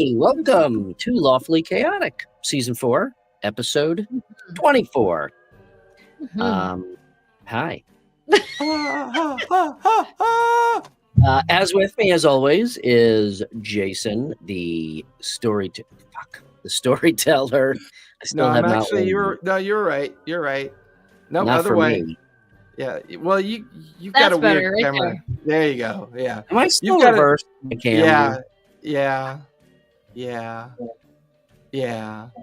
Hey, welcome to Lawfully Chaotic, Season 4, Episode 24. Hi. As with me, as always, is Jason, the storyteller. I still have not won. You're right. You're right. No, Not other for way. me. Yeah. Well, you've That's got a weird better, right camera. There you go. Yeah. Am I still You've got reversed? I can. Yeah.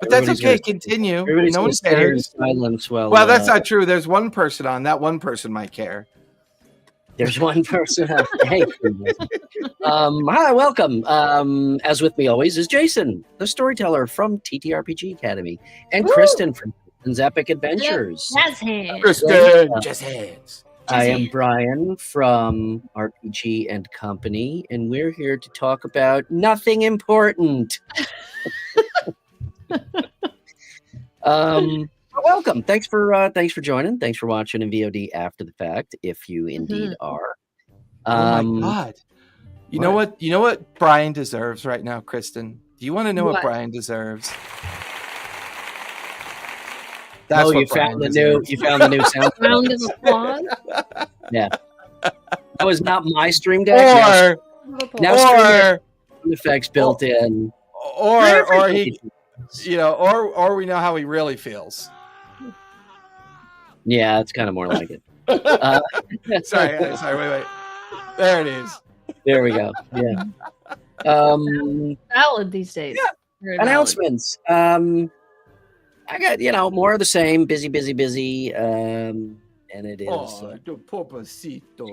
But that's okay. Continue. Everybody's No one gonna sit here in cares. silence while. Well, that's not true. There's one person on. That one person might care. There's one person. Hey, hi, welcome. As with me always is Jason, the storyteller from TTRPG Academy, and Kristen from Kristen's Epic Adventures. Jazz hands. Kristen, jazz hands. I am Brian from RPG and Company, and we're here to talk about nothing important. Welcome. Thanks for joining. Thanks for watching in VOD after the fact, if you indeed are. Oh my God! You know what? You know what Brian deserves right now, Kristen. Do you want to know what Brian deserves? That's what you found the new sound. Round of applause. Yeah, that was not my stream deck. Now stream effects built in, or he, or we know how he really feels. Yeah, it's kind of more like it. Sorry, wait. There it is. There we go. Yeah. Valid these days. Yeah. Announcements. I got more of the same. Busy. And it is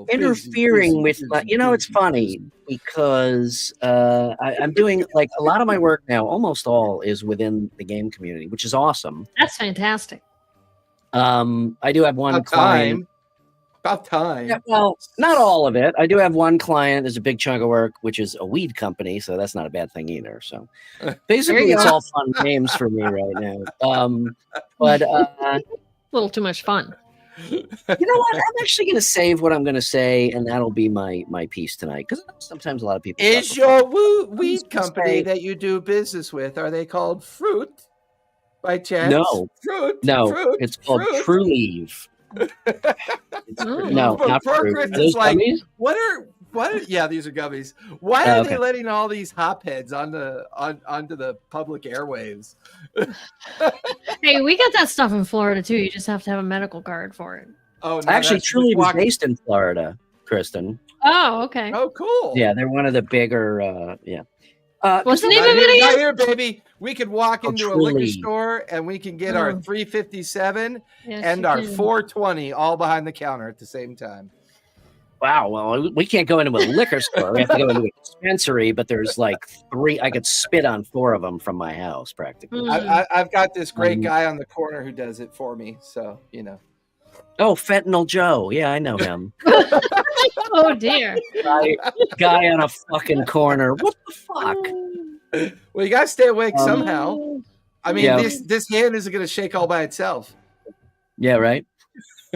interfering with my. It's funny because I'm doing like a lot of my work now. Almost all is within the game community, which is awesome. That's fantastic. I do have one client. About time. Yeah, well, not all of it. I do have one client. There's a big chunk of work, which is a weed company, so that's not a bad thing either. So basically, it's all fun games for me right now. But a little too much fun. You know what? I'm actually going to save what I'm going to say, and that'll be my piece tonight. Because sometimes a lot of people. Is your weed company that you do business with? Are they called Fruit? By chance? No. Fruit. It's called True Leave. No, not Fruit. Those like, gummies? what are? Yeah, these are gummies. Why are they letting all these hopheads onto the public airwaves? Hey, we got that stuff in Florida too. You just have to have a medical card for it. Oh, no, actually, True Leave is based in Florida, Kristen. Oh, okay. Oh, cool. Yeah, they're one of the bigger. What's the name of it again? Right here, baby. We could walk into a liquor store and we can get our 357 and our 420 all behind the counter at the same time. Wow. Well, we can't go into a liquor store. We have to go into a dispensary, but there's like 3. I could spit on 4 of them from my house, practically. I've got this great guy on the corner who does it for me. So, Oh, Fentanyl Joe. Yeah, I know him. Oh, dear. Guy on a fucking corner. What the fuck? Well, you got to stay awake somehow. I mean, this hand isn't going to shake all by itself. Yeah, right?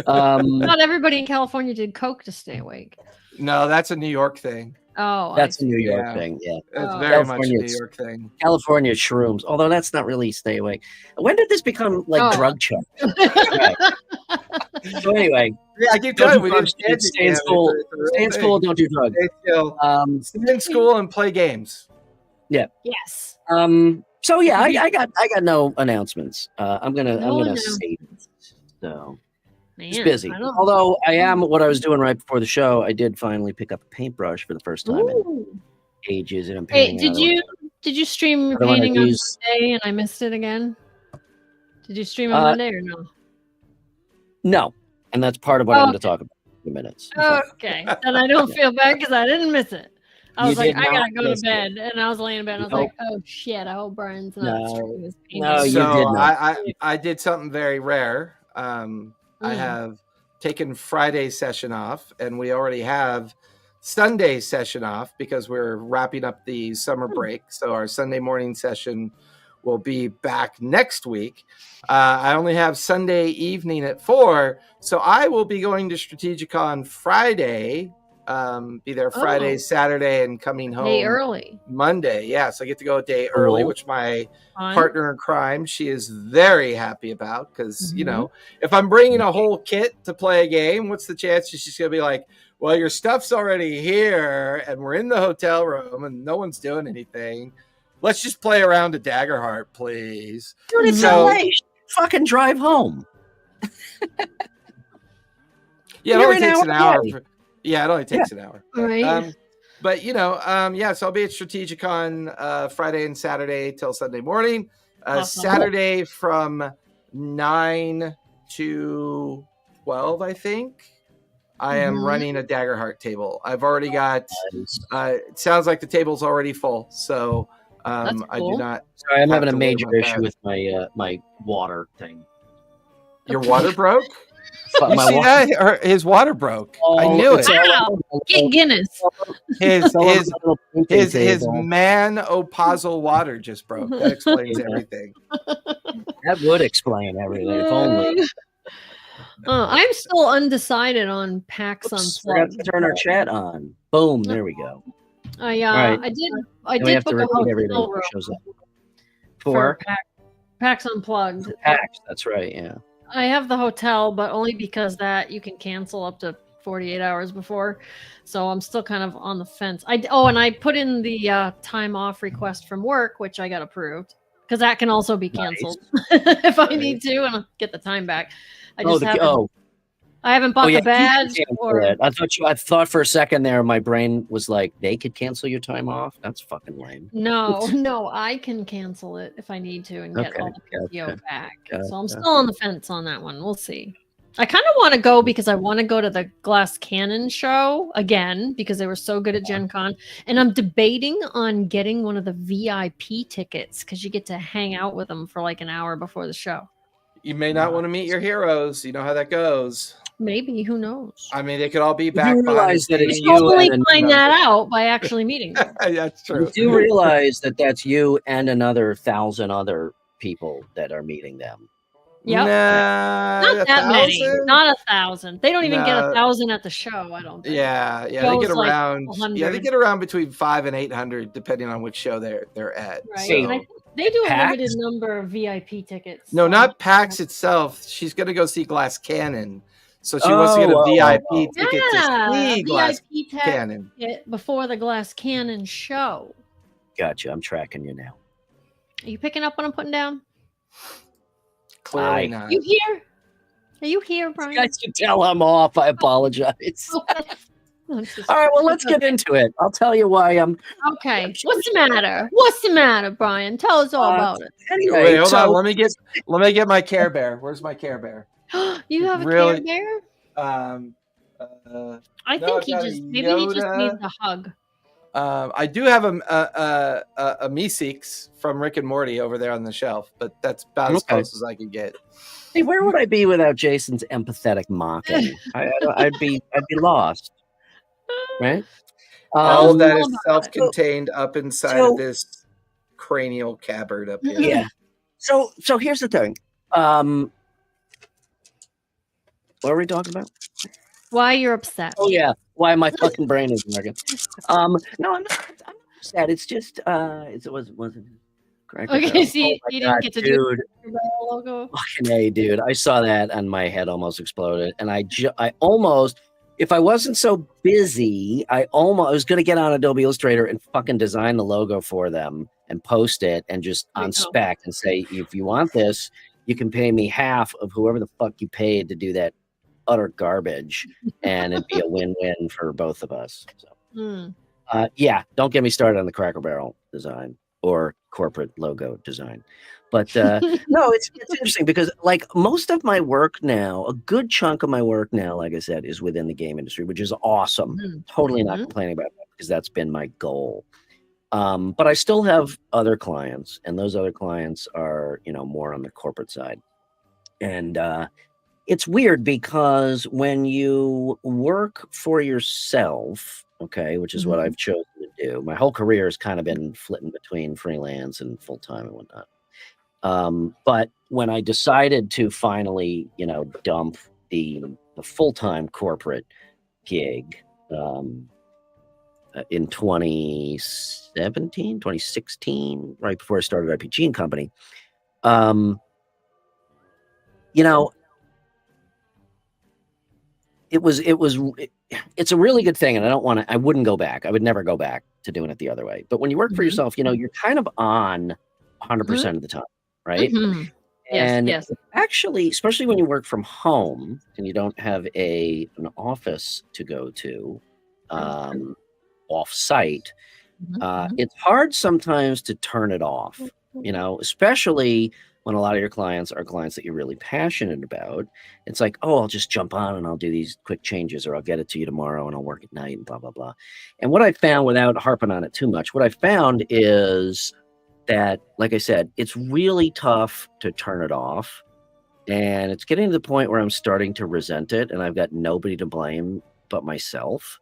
Not everybody in California did coke to stay awake. No, that's a New York thing. Oh, that's a New York thing. Yeah, it's very much a New York thing. California shrooms, although that's not really stay awake. When did this become like drug charge? Right. So anyway, I keep telling you, stay in school. Stay in school. Don't do drugs. Stay in school and play games. Yeah. Yes. So yeah, I got no announcements. I'm gonna save it. So. Man, it's busy. Although what I was doing right before the show, I did finally pick up a paintbrush for the first time in ages, and I'm painting. Hey, did you stream your painting on Monday and I missed it again? Did you stream on Monday or no? No, and that's part of what I'm going to talk about in a few minutes. Okay, and I don't feel bad because I didn't miss it. I was like, I gotta go to bed, and I was laying in bed, and I was like, oh shit, I hope Brian's not streaming his painting. No, you did not. I did something very rare. I have taken Friday session off, and we already have Sunday session off because we're wrapping up the summer break. So our Sunday morning session will be back next week. I only have Sunday evening at 4, so I will be going to Strategicon Friday Be there Friday, Saturday, and coming home day early. Monday. Yeah, so I get to go a day early, which my Fun. partner in crime, she is very happy about because, you Mhm. know, if I'm bringing a whole kit to play a game, what's the chance she's going to be like, well, your stuff's already here and we're in the hotel room and no one's doing anything. Let's just play around to Daggerheart, please. Dude, it's So- LA. Fucking drive home. Yeah, it You're only an takes an hour hour. away. Yeah, it only takes an hour. Right. But you know, yeah, so I'll be at Strategicon Friday and Saturday till Sunday morning. Awesome. Saturday from 9 to 12, I think. I am Mhm. running a Daggerheart table. I've already got Nice. it sounds like the table's already full, so That's I do cool. not Sorry, I'm have having a to worry major about issue that. with my my water thing. Your water broke? But You my see wa- that? His water broke. I Oh, knew it's it. all- Wow. Get Guinness. His it's all on his my little printing his table. man opazzle water just broke. That explains Yeah. everything. That would explain everything. If only. I'm still undecided on PAX Oops, forgot Unplugged. to turn our chat on. Boom, there we go. I Right. I did And we have book to a repeat everything hotel that room shows up. for For PAX Unplugged. PAX, that's right, yeah. I have the hotel, but only because that you can cancel up to 48 hours before. So I'm still kind of on the fence. And I put in the time off request from work, which I got approved because that can also be canceled if I need to and I'll get the time back. I just I haven't bought yeah, the badge you can cancel or it. I thought for a second there, my brain was like, they could cancel your time off? That's fucking lame. no, I can cancel it if I need to and get Okay, all the PTO gotcha. back. Gotcha. So I'm still on the fence on that one. We'll see. I kind of want to go because I want to go to the Glass Cannon show again because they were so good at Gen Con. And I'm debating on getting one of the VIP tickets because you get to hang out with them for like an hour before the show. You may not want to meet your heroes. You know how that goes. Maybe, who knows? I mean, they could all be back You behind the realize that it's scenes. you Hopefully and find that out by actually meeting them. That's true. You do realize that that's you and another 1,000 other people that are meeting them. Yep. Nah, Not that many. 1,000? Not 1,000. They don't even get No. 1,000 at the show, I don't think. Yeah, they Show's get like around. 100. Yeah, they get around between 500 and 800, depending on which show they're at. Right. So- And they do a PAX? limited number of VIP tickets. No, so- not PAX itself. She's gonna go see Glass Cannon, so she wants to get a VIP ticket to see Glass VIP Cannon. ticket before the Glass Cannon show. Gotcha. I'm tracking you now. Are you picking up what I'm putting down? Clearly Aye. not. You here? Are you here, Brian? You guys can tell I'm off. I apologize. No, it's just- All right, well, let's get into it. I'll tell you why I'm. Okay. What's the matter? What's the matter, Brian? Tell us all about it. Anyway, Wait, hold so on. Let me get my Care Bear. Where's my Care Bear? You have a Really? Care Bear? Um, I No, think I've he got a just maybe he just Yoda. needs a hug. I do have a Meeseeks from Rick and Morty over there on the shelf, but that's about as Okay. close as I can get. hey, where would I be without Jason's empathetic mocking? I'd be lost, right? All of that all is about it. self-contained up inside So- of this cranial cavern up here. Yeah. So here's the thing. What are we talking about? Why you're upset? Oh yeah, why my fucking brain isn't working. No, I'm not sad. It's just it wasn't correct. Okay, see, Oh my you didn't God, get to dude. do the logo. Fucking A, dude. I saw that and my head almost exploded. And I almost, if I wasn't so busy, I was going to get on Adobe Illustrator and fucking design the logo for them and post it and just There you on go. spec and say, if you want this, you can pay me half of whoever the fuck you paid to do that utter garbage. And it'd be a win-win for both of us. So, Hmm. yeah, don't get me started on the Cracker Barrel design or corporate logo design. But no, it's interesting because like most of my work now, a good chunk of my work now, like I said, is within the game industry, which is awesome. Mhm. Totally not Mhm. complaining about that because that's been my goal. But I still have other clients, and those other clients are, more on the corporate side. And it's weird because when you work for yourself, okay, which is what Mhm. I've chosen to do, my whole career has kind of been flitting between freelance and full time and whatnot. But when I decided to finally, dump the full time corporate gig, in 2016, right before I started RPG&Co. You know, it's a really good thing, and I wouldn't go back. I would never go back to doing it the other way. But when you work for yourself, you're kind of on 100% of the time, right? And Yes. actually, especially when you work from home and you don't have an office to go to off site, it's hard sometimes to turn it off, especially when a lot of your clients are clients that you're really passionate about. It's like, oh, I'll just jump on and I'll do these quick changes, or I'll get it to you tomorrow and I'll work at night and blah, blah, blah. And what I found, without harping on it too much, what I found is that, like I said, it's really tough to turn it off. And it's getting to the point where I'm starting to resent it, and I've got nobody to blame but myself.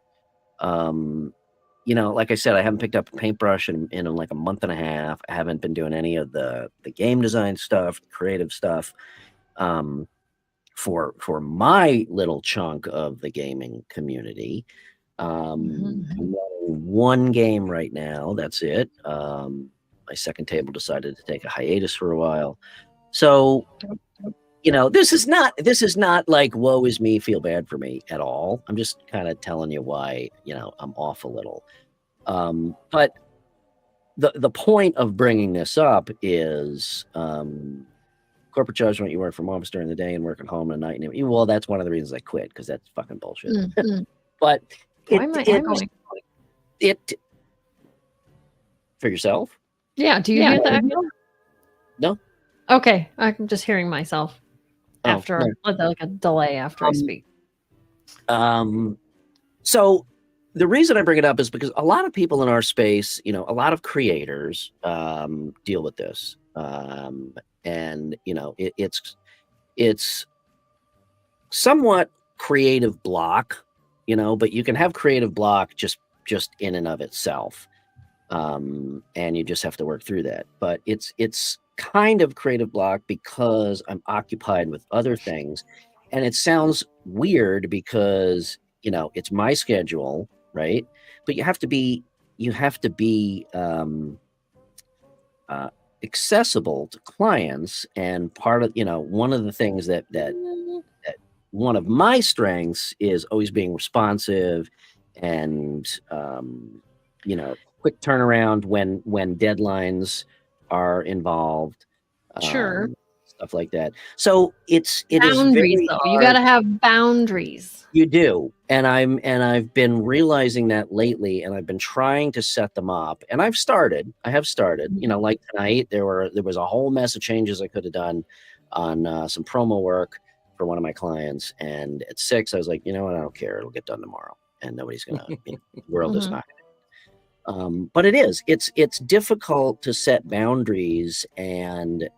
Like I said, I haven't picked up a paintbrush in like a month and a half. I haven't been doing any of the game design stuff, creative stuff, for my little chunk of the gaming community. I'm running one game right now. That's it. My second table decided to take a hiatus for a while. So, this is not like woe is me, feel bad for me at all. I'm just kind of telling you why, I'm off a little. But the point of bringing this up is corporate judgment. You work from office during the day and work at home at night. And well, that's one of the reasons I quit, because that's fucking bullshit. But it for yourself. Yeah. Do you hear that? No. Okay. I'm just hearing myself after like a delay after I speak. So the reason I bring it up is because a lot of people in our space, a lot of creators deal with this. And it's somewhat creative block, but you can have creative block just in and of itself. And you just have to work through that. But it's kind of creative block because I'm occupied with other things. And it sounds weird because, it's my schedule, right? But you have to be accessible to clients. And part of, one of the things that one of my strengths is always being responsive and, quick turnaround when deadlines are involved. Sure. Stuff like that. So it is boundaries, very though. hard. You got to have boundaries. You do. And I've been realizing that lately, and I've been trying to set them up. And I have started, like tonight, there was a whole mess of changes I could have done on some promo work for one of my clients. And at 6, I was like, you know what? I don't care. It'll get done tomorrow. And nobody's going to, the world is not. But it's difficult to set boundaries and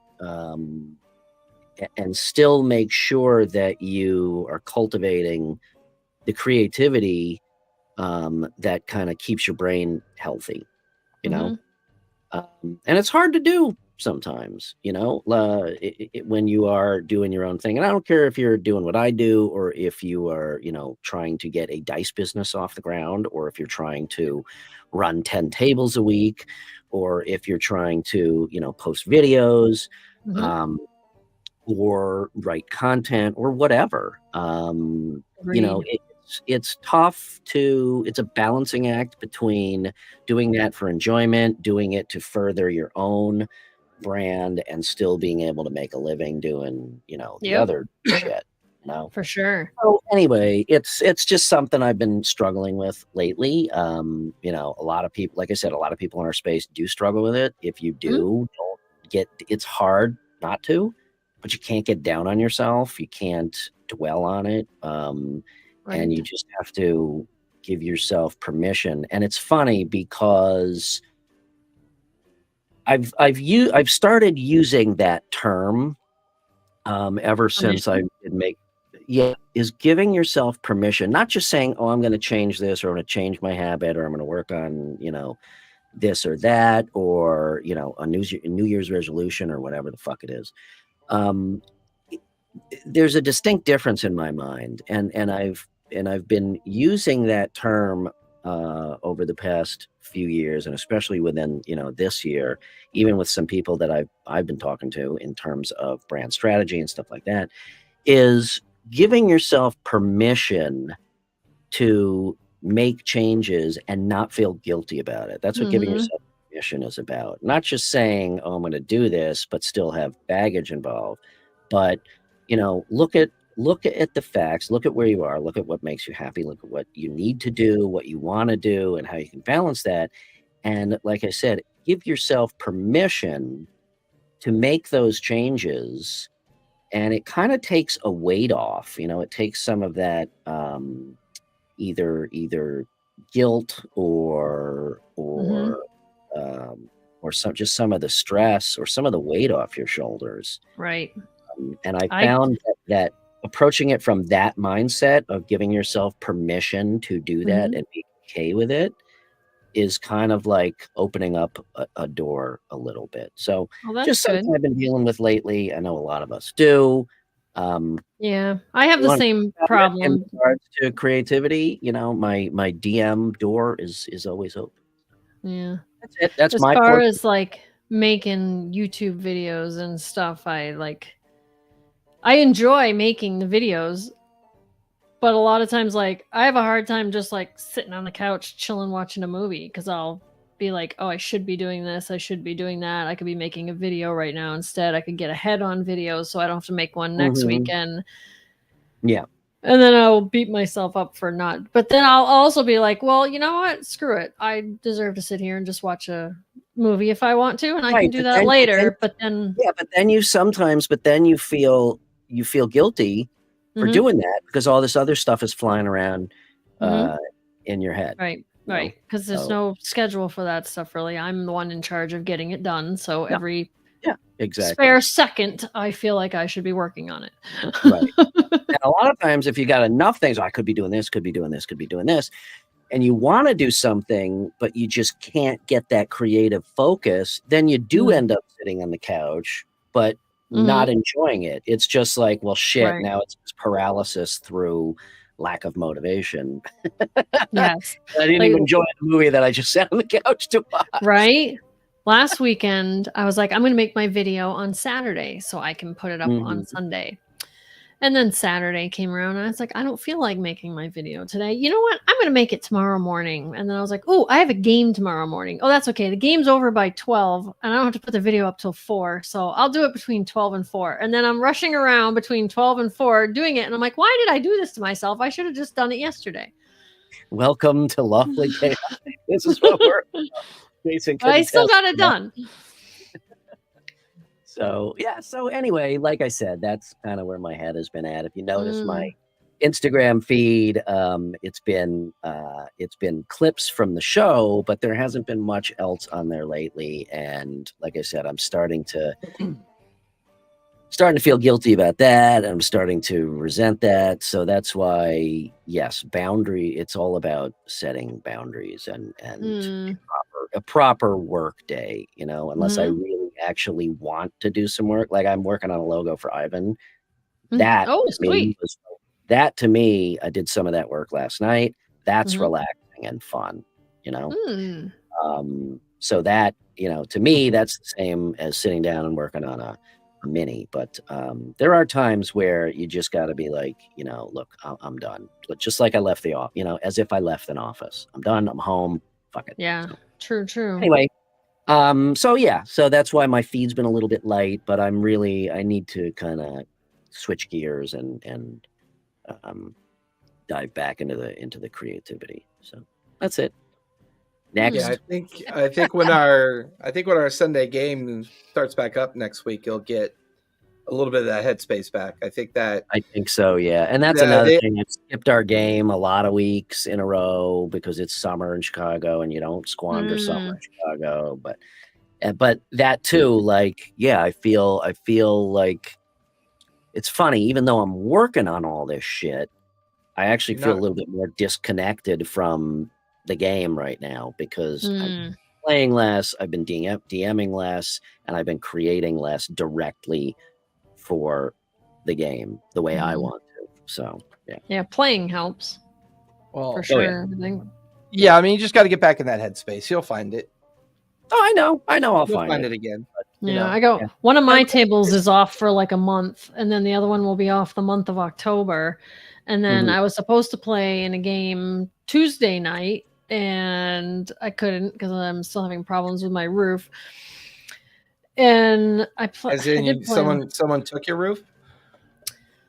still make sure that you are cultivating the creativity that kind of keeps your brain healthy, and it's hard to do sometimes, when you are doing your own thing. And I don't care if you're doing what I do, or if you are, trying to get a dice business off the ground, or if you're trying to run 10 tables a week, or if you're trying to, post videos, or write content, or whatever. It's tough it's a balancing act between doing that for enjoyment, doing it to further your own brand, and still being able to make a living doing, the other shit. For sure. So anyway, it's just something I've been struggling with lately. A lot of people, like I said, a lot of people in our space do struggle with it. If you do, it's hard not to, but you can't get down on yourself. You can't dwell on it. And you just have to give yourself permission. And it's funny because I've started using that term ever since I did make. Is giving yourself permission, not just saying, oh, I'm going to change this, or I'm going to change my habit, or I'm going to work on, this or that, or, a New Year's resolution, or whatever the fuck it is. There's a distinct difference in my mind. And I've I've been using that term over the past few years, and especially within this year, even with some people that I've been talking to in terms of brand strategy and stuff like that, is giving yourself permission to make changes and not feel guilty about it. That's what giving yourself permission is about. Not just saying, "Oh, I'm going to do this," but still have baggage involved. But look at the facts, look at where you are, look at what makes you happy, look at what you need to do, what you want to do, and how you can balance that. And like I said, give yourself permission to make those changes, and it kind of takes a weight off. It takes some of that either guilt or some of the stress or some of the weight off your shoulders. Right. And I found that approaching it from that mindset of giving yourself permission to do that and be okay with it is kind of like opening up a door a little bit. So just something I've been dealing with lately. I know a lot of us do. Yeah, I have the same problem in regards to creativity. My DM door is always open. Yeah, that's it. That's as my far portion. as like making YouTube videos and stuff. I enjoy making the videos, but a lot of times, like, I have a hard time just like sitting on the couch, chilling, watching a movie, because I'll be like, oh, I should be doing this, I should be doing that. I could be making a video right now instead. I could get ahead on videos so I don't have to make one next weekend. Yeah. And then I'll beat myself up for not. But then I'll also be like, well, you know what? Screw it. I deserve to sit here and just watch a movie if I want to, and I can do that later. But then you feel guilty for doing that because all this other stuff is flying around in your head. Right. Because there's no schedule for that stuff, really. I'm the one in charge of getting it done. So every spare second, I feel like I should be working on it. Right. And a lot of times, if you got enough things, I could be doing this, could be doing this, could be doing this, and you want to do something, but you just can't get that creative focus, then you do end up sitting on the couch, but not enjoying it. It's just like, well, shit, now it's paralysis through lack of motivation. Yes. I didn't even enjoy the movie that I just sat on the couch to watch. Right. Last weekend, I was like, I'm going to make my video on Saturday so I can put it up on Sunday. And then Saturday came around and I was like, I don't feel like making my video today. You know what? I'm going to make it tomorrow morning. And then I was like, oh, I have a game tomorrow morning. Oh, that's okay. The game's over by 12 and I don't have to put the video up till 4. So I'll do it between 12 and 4. And then I'm rushing around between 12 and 4 doing it. And I'm like, why did I do this to myself? I should have just done it yesterday. Welcome to Lawfully Chaotic. This is what we're but I still got it done. So anyway, like I said, that's kind of where my head has been at. If you notice my Instagram feed, it's been clips from the show, but there hasn't been much else on there lately. And like I said, I'm starting to feel guilty about that. I'm starting to resent that. So that's why, yes, it's all about setting boundaries and a proper work day, unless I really actually want to do some work. Like I'm working on a logo for Ivan. That to me, I did some of that work last night. That's relaxing and fun, so that, to me, that's the same as sitting down and working on a mini. But there are times where you just got to be like, look, I'm done. But just like I left the office, as if I left an office. I'm done. I'm home. Fuck it. Yeah. True. Anyway, so that's why my feed's been a little bit light, but I need to kind of switch gears and dive back into the creativity. So that's it. Next. Yeah, I think when our Sunday game starts back up next week, you'll get a little bit of that headspace back. I think so, yeah. And that's another thing. I've skipped our game a lot of weeks in a row because it's summer in Chicago and you don't squander summer in Chicago. But that too, like, yeah, I feel like it's funny, even though I'm working on all this shit, I actually feel a little bit more disconnected from the game right now because I'm playing less, I've been DMing less, and I've been creating less directly for the game the way I want to. So Yeah, playing helps Well, for sure. I think. yeah, I mean, you just got to get back in that headspace. You'll find it. Oh, I know. I'll You'll find it again. Yeah, know? I go. Yeah. One of my tables is off for like a month, and then the other one will be off the month of October. And then I was supposed to play in a game Tuesday night, and I couldn't because I'm still having problems with my roof. And As in, someone took your roof.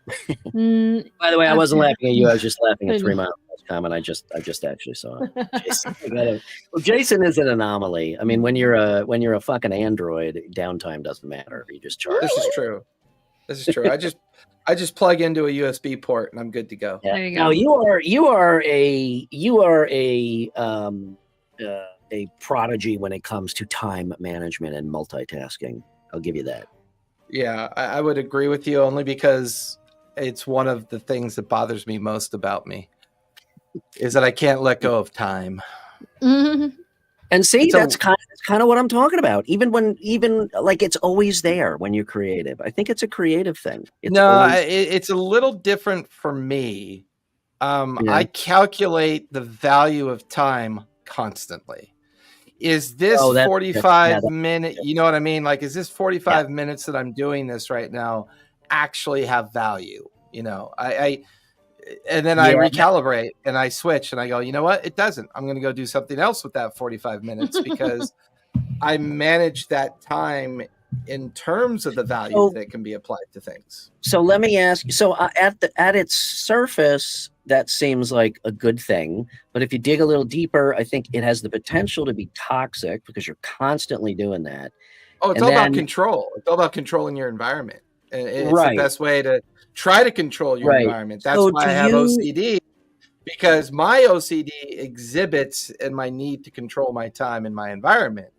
By the way, I wasn't laughing at you. I was just laughing at 3 Miles comment. I just actually saw it. Jason is an anomaly. I mean, when you're a fucking Android, downtime doesn't matter. You just charge. This is true. I just plug into a USB port and I'm good to go. Yeah. There you go. Now you are a prodigy when it comes to time management and multitasking. I'll give you that. Yeah, I would agree with you only because it's one of the things that bothers me most about me is that I can't let go of time. Mm-hmm. And see, that's kind of what I'm talking about. Even like it's always there when you're creative. I think it's a creative thing. It's a little different for me. I calculate the value of time constantly. Is this 45 minute? You know what I mean? Like, is this 45 minutes that I'm doing this right now actually have value? You know, and then I recalibrate and I switch and I go, you know what? It doesn't. I'm going to go do something else with that 45 minutes because I manage that time in terms of the value that can be applied to things. So let me ask you. So at its surface, that seems like a good thing. But if you dig a little deeper, I think it has the potential to be toxic because you're constantly doing that. Oh, it's all about control. It's all about controlling your environment. And it's the best way to try to control your environment. That's why I have OCD, because my OCD exhibits in my need to control my time and my environment,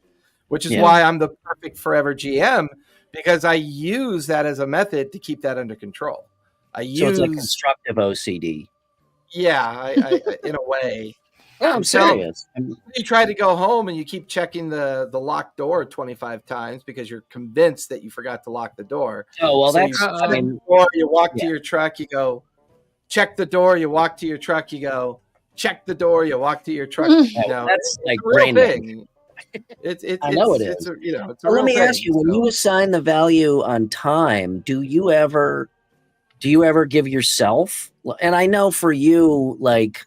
which is why I'm the perfect forever GM, because I use that as a method to keep that under control. So it's like constructive OCD. Yeah, I in a way. No, I'm serious. You try to go home and you keep checking the locked door 25 times because you're convinced that you forgot to lock the door. Oh, well, so you walk to your truck, you go, check the door, you walk to your truck, you go, check the door, you walk to your truck. You know, that's like a real thing. I know it is. It's a real let me thing, ask you, when you assign the value on time, do you ever give yourself, and I know for you, like,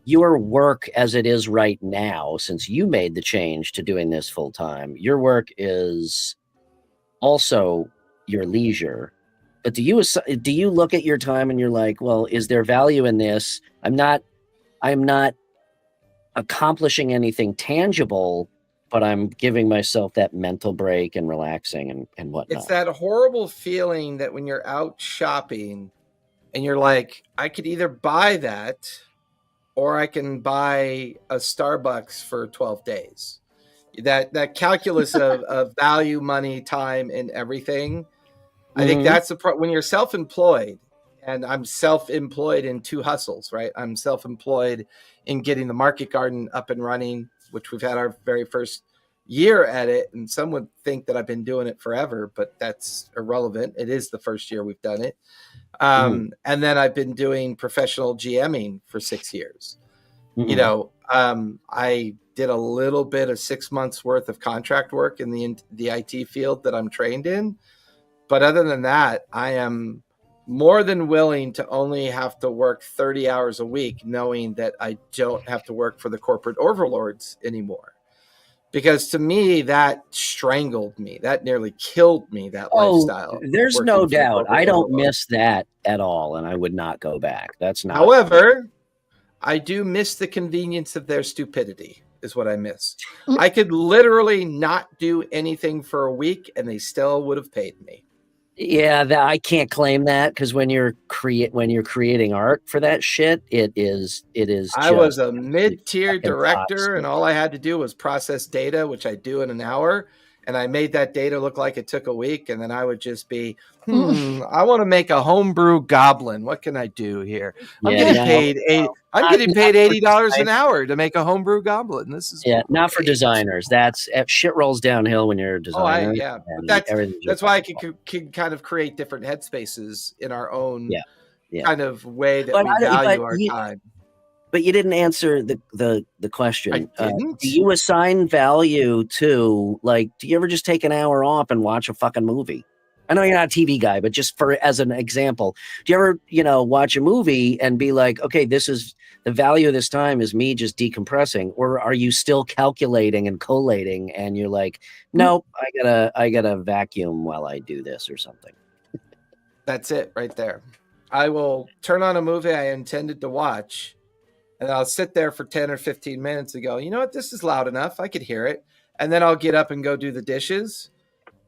your work as it is right now, since you made the change to doing this full time, your work is also your leisure. But do you look at your time and you're like, well, is there value in this? I'm not accomplishing anything tangible, but I'm giving myself that mental break and relaxing and whatnot. It's that horrible feeling that when you're out shopping and you're like, I could either buy that or I can buy a Starbucks for 12 days. That calculus of value, money, time, and everything. I think that's when you're self-employed, and I'm self-employed in two hustles, right? I'm self-employed in getting the Market Garden up and running, which we've had our very first year at it. And some would think that I've been doing it forever, but that's irrelevant. It is the first year we've done it. And then I've been doing professional GMing for 6 years. You know, I did a little bit of 6 months worth of contract work in the IT field that I'm trained in. But other than that, I am more than willing to only have to work 30 hours a week, knowing that I don't have to work for the corporate overlords anymore. Because to me, that strangled me. That nearly killed me, that lifestyle. There's no doubt. I don't miss that at all, and I would not go back. That's not. However, I do miss the convenience of their stupidity, is what I miss. I could literally not do anything for a week, and they still would have paid me. Yeah, I can't claim that, because when you're creating art for that shit, it is. I was a mid-tier director, and all I had to do was process data, which I do in an hour, and I made that data look like it took a week, and then I would just be, I want to make a homebrew goblin. What can I do here? I'm getting paid $80 an hour to make a homebrew goblin. This is not for designers. That's shit rolls downhill when you're a designer. But that's why I can kind of create different headspaces in our own, kind of way that But we value our time. But you didn't answer the question. I didn't? Do you assign value to, like, do you ever just take an hour off and watch a fucking movie? I know you're not a TV guy, but just as an example, do you ever, watch a movie and be like, okay, this is the value of this time is me just decompressing, or are you still calculating and collating and you're like, nope, I gotta vacuum while I do this or something? That's it right there. I will turn on a movie I intended to watch, and I'll sit there for 10 or 15 minutes and go, you know what, this is loud enough. I could hear it. And then I'll get up and go do the dishes.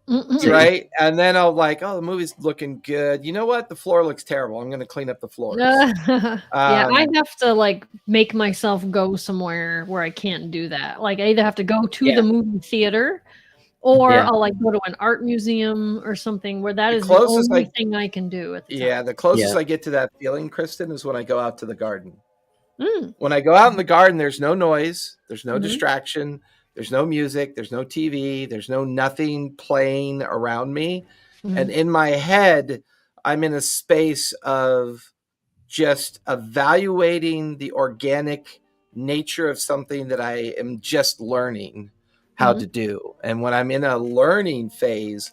Right. And then I'll the movie's looking good. You know what? The floor looks terrible. I'm going to clean up the floors. Yeah, I have to make myself go somewhere where I can't do that. Like I either have to go to the movie theater or I'll go to an art museum or something where that is the only thing I can do at the time. The closest I get to that feeling, Kristen, is when I go out to the garden. When I go out in the garden, there's no noise. There's no distraction. There's no music, there's no TV, there's no nothing playing around me. And in my head, I'm in a space of just evaluating the organic nature of something that I am just learning how to do. And when I'm in a learning phase,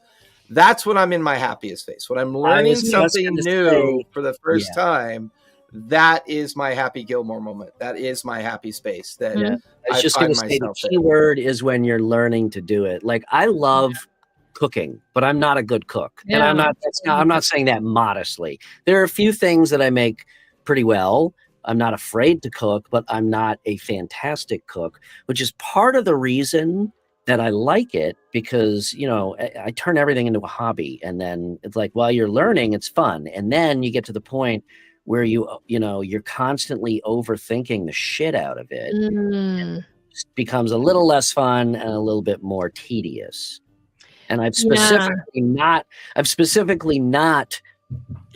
that's when I'm in my happiest phase. When I'm learning something new for the first time, that is my Happy Gilmore moment. That is my happy space. That I was just going to say the key word is when you're learning to do it. Like I love cooking, but I'm not a good cook, and I'm not saying that modestly. There are a few things that I make pretty well. I'm not afraid to cook, but I'm not a fantastic cook, which is part of the reason that I like it, because I turn everything into a hobby, and then it's like while you're learning, it's fun, and then you get to the point where you're constantly overthinking the shit out of it. It becomes a little less fun and a little bit more tedious. And I've specifically not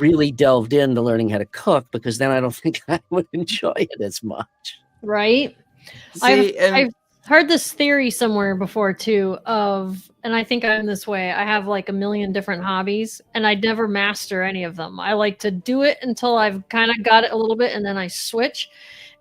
really delved into learning how to cook, because then I don't think I would enjoy it as much. Right. I've heard this theory somewhere before too and I think I'm this way. I have a million different hobbies and I never master any of them. I like to do it until I've kind of got it a little bit and then I switch.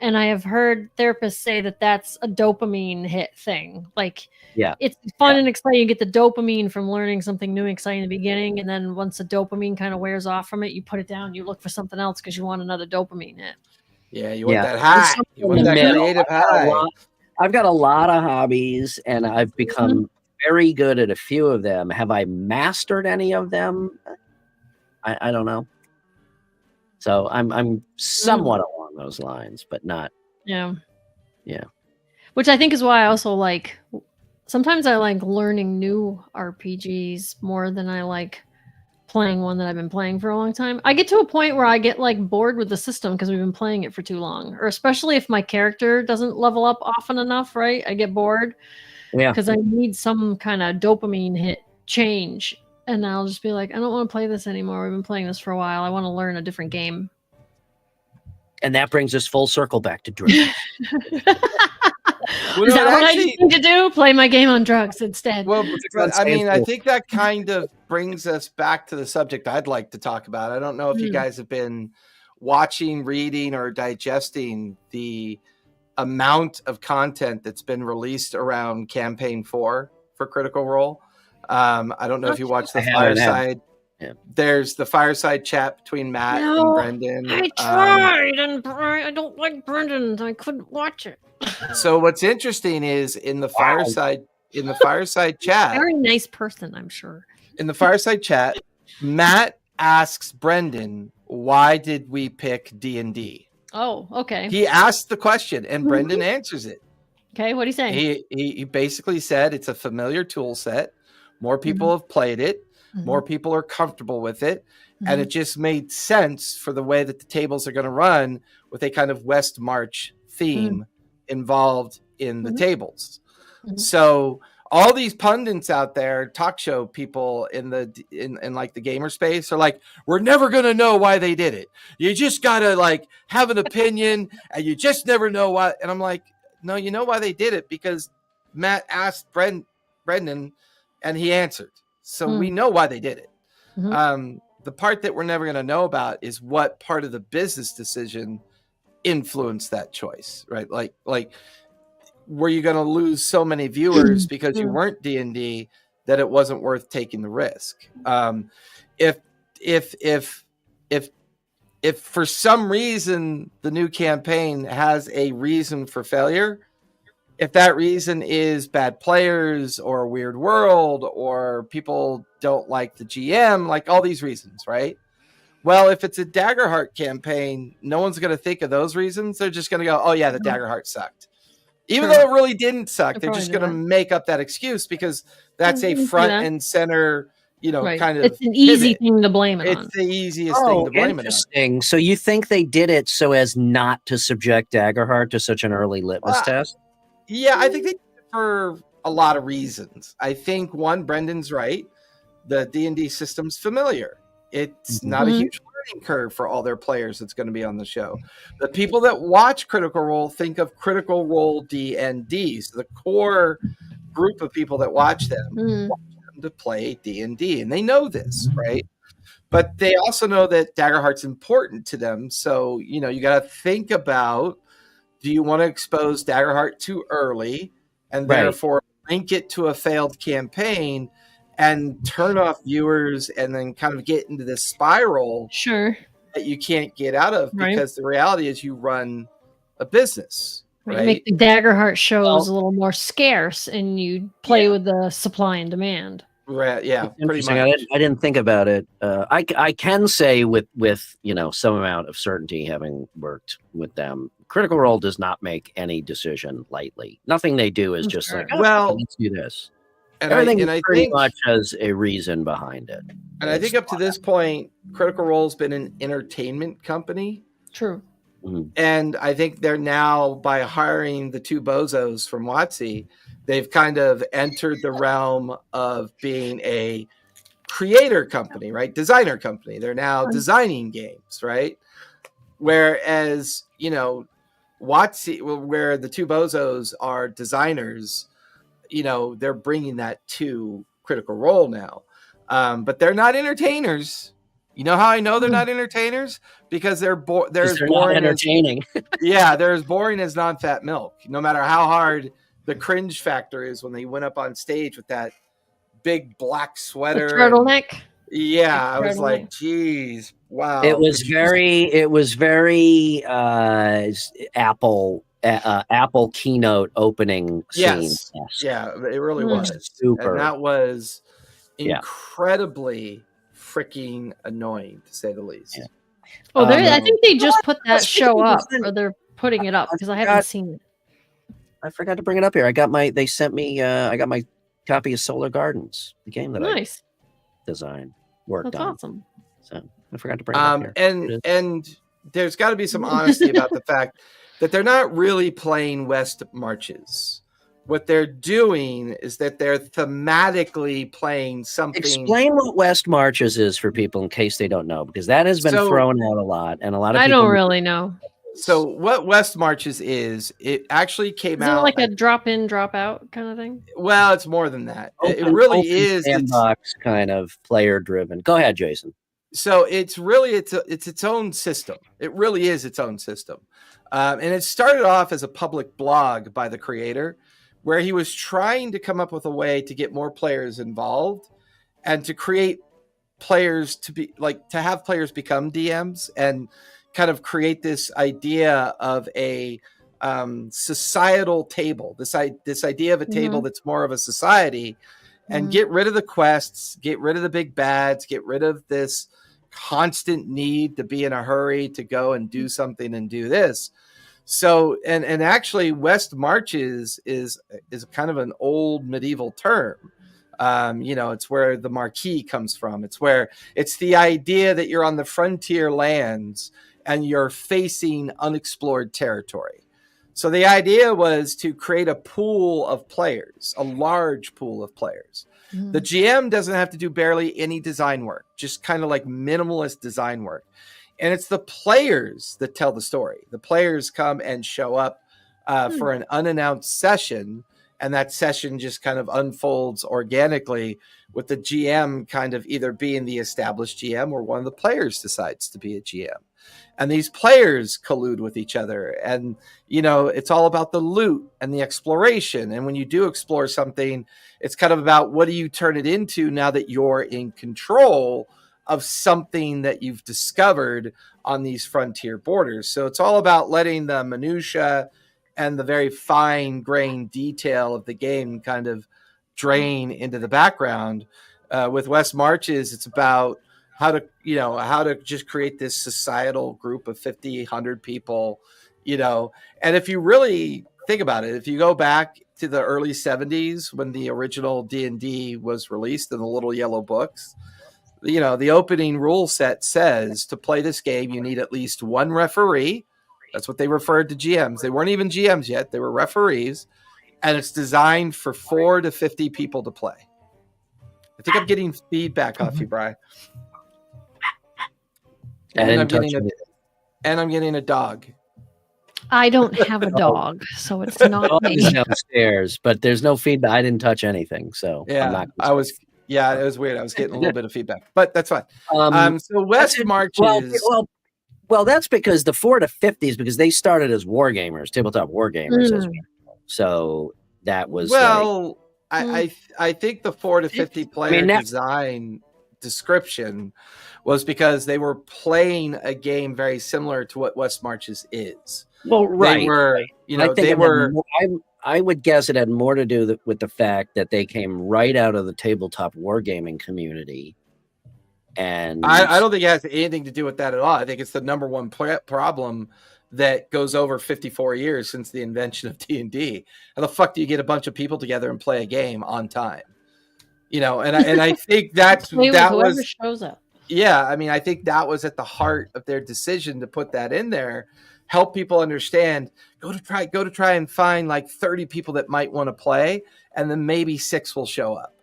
And I have heard therapists say that that's a dopamine hit thing. It's fun and exciting. You get the dopamine from learning something new and exciting in the beginning. And then once the dopamine kind of wears off from it, you put it down, you look for something else because you want another dopamine hit. Yeah, you want that high. You want that creative high. I've got a lot of hobbies and I've become very good at a few of them. Have I mastered any of them? I don't know. So I'm somewhat along those lines, but not. Yeah. Which I think is why I also sometimes I like learning new RPGs more than I like playing one that I've been playing for a long time. I get to a point where I get bored with the system because we've been playing it for too long, or especially if my character doesn't level up often enough, right? I get bored because I need some kind of dopamine hit change. And I'll just be like, I don't want to play this anymore. We've been playing this for a while. I want to learn a different game. And that brings us full circle back to drugs. Is that what I need to do? Play my game on drugs instead. Well, I think that kind of brings us back to the subject I'd like to talk about. I don't know if you guys have been watching, reading, or digesting the amount of content that's been released around Campaign 4 for Critical Role. I don't know if you watched the Fireside. Yeah. There's the Fireside chat between Matt and Brendan. I tried, and I don't like Brendan. I couldn't watch it. So what's interesting is in the Fireside chat, very nice person, I'm sure. In the Fireside chat, Matt asks Brendan, "Why did we pick D&D?" Oh, okay. He asked the question, and Brendan answers it. Okay, what do you say? He basically said it's a familiar tool set. More people have played it. More people are comfortable with it. And it just made sense for the way that the tables are going to run with a kind of West March theme involved in the tables. So all these pundits out there, talk show people in the gamer space are like, we're never going to know why they did it. You just got to have an opinion and you just never know why. And I'm like, no, you know why they did it? Because Matt asked Brendan and he answered. So we know why they did it. the part that we're never going to know about is what part of the business decision influenced that choice, right? Like were you going to lose so many viewers because you weren't D&D that it wasn't worth taking the risk? If for some reason the new campaign has a reason for failure, if that reason is bad players or a weird world or people don't like the GM, like all these reasons, right? Well, if it's a Daggerheart campaign, no one's going to think of those reasons. They're just going to go, oh yeah, the Daggerheart sucked. Even though it really didn't suck, they're just going to make up that excuse because that's a front and center, kind of. It's an easy thing to blame it on. It's the easiest thing to blame it on. So you think they did it so as not to subject Daggerheart to such an early litmus test? Yeah, I think they did it for a lot of reasons. I think one, Brendan's right. The D&D system's familiar. It's not a huge learning curve for all their players that's going to be on the show. The people that watch Critical Role think of Critical Role D&D. So the core group of people that watch them to play D&D, and they know this, right? But they also know that Daggerheart's important to them. So, you got to think about, do you want to expose Daggerheart too early and therefore link it to a failed campaign and turn off viewers and then kind of get into this spiral that you can't get out of because the reality is you run a business. Right? You make the Daggerheart shows a little more scarce and you play with the supply and demand. Right. Yeah. Pretty much. I didn't think about it. I can say with some amount of certainty, having worked with them, Critical Role does not make any decision lightly. Nothing they do is just like, let's do this. And everything I pretty think, much has a reason behind it. And I think up to this point, Critical Role's been an entertainment company. True. And I think they're now, by hiring the two bozos from WotC, they've kind of entered the realm of being a creator company, right? Designer company. They're now designing games, right? Whereas, WotC, where the two bozos are designers, they're bringing that to Critical Role now. But they're not entertainers. You know how I know they're not entertainers? Because they're boring. Not entertaining. They're as boring as non-fat milk. No matter how hard the cringe factor is when they went up on stage with that big black sweater, turtleneck. I was like, geez, wow. It was very Apple keynote opening scene. Yes. Yeah, it really was. Super. And that was incredibly freaking annoying, to say the least. Yeah. I think they just put that show up, or they're putting it up because I haven't seen it. I forgot to bring it up here. They sent me. I got my copy of Solar Gardens, the game that I designed, worked on. That's awesome. So I forgot to bring it up here. And there's got to be some honesty about the fact that they're not really playing West Marches. What they're doing is that they're thematically playing something. Explain what West Marches is for people in case they don't know, because that has been thrown out a lot, and a lot of people don't really know. So what West Marches is, it actually came out like a drop in, drop out kind of thing. Well, it's more than that. It really is sandbox kind of player driven. Go ahead, Jason. So it's really it's its own system. It really is its own system, and it started off as a public blog by the creator, where he was trying to come up with a way to get more players involved and to create players to have players become DMs and kind of create this idea of a societal table, this idea of a table that's more of a society, and get rid of the quests, get rid of the big bads, get rid of this constant need to be in a hurry to go and do something and do this. So, and actually West Marches is kind of an old medieval term. It's where the marquee comes from. It's the idea that you're on the frontier lands and you're facing unexplored territory. So the idea was to create a pool of players, a large pool of players. The GM doesn't have to do barely any design work, just kind of like minimalist design work. And it's the players that tell the story. The players come and show up for an unannounced session, and that session just kind of unfolds organically with the GM kind of either being the established GM or one of the players decides to be a GM. And these players collude with each other. And, it's all about the loot and the exploration. And when you do explore something, it's kind of about what do you turn it into now that you're in control of something that you've discovered on these frontier borders. So it's all about letting the minutia and the very fine-grained detail of the game kind of drain into the background. With West Marches, it's about how to just create this societal group of 50, 100 people, And if you really think about it, if you go back to the early 70s when the original D&D was released in the little yellow books, the opening rule set says to play this game, you need at least one referee. That's what they referred to GMs. They weren't even GMs yet. They were referees. And it's designed for 4 to 50 people to play. I think I'm getting feedback off you, Brian. And I'm getting a dog. I don't have a dog, so it's not me. Downstairs, but there's no feedback. I didn't touch anything, so yeah, it was weird. I was getting a little bit of feedback, but that's fine. So West Marches. Well, that's because the 4 to 50s, because they started as wargamers, tabletop wargamers, as well. So that was I think the 4 to 50 player design description was because they were playing a game very similar to what West Marches is. Well, right. They were, I would guess it had more to do with the fact that they came right out of the tabletop wargaming community. And I don't think it has anything to do with that at all. I think it's the number one problem that goes over 54 years since the invention of D&D. How the fuck do you get a bunch of people together and play a game on time? And I think that was shows up. Yeah, I mean, I think that was at the heart of their decision to put that in there. Help people understand. Go to try and find like 30 people that might want to play, and then maybe 6 will show up.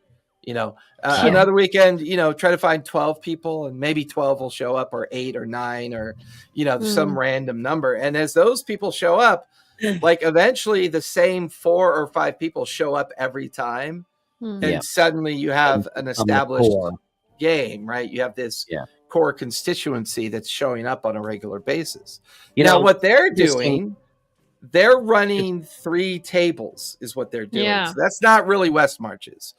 Another weekend, try to find 12 people, and maybe 12 will show up, or 8 or 9, or some random number. And as those people show up, like eventually the same 4 or 5 people show up every time, and suddenly you have an established game, right? You have this core constituency that's showing up on a regular basis. What they're doing, they're running 3 tables is what they're doing. So that's not really West Marches.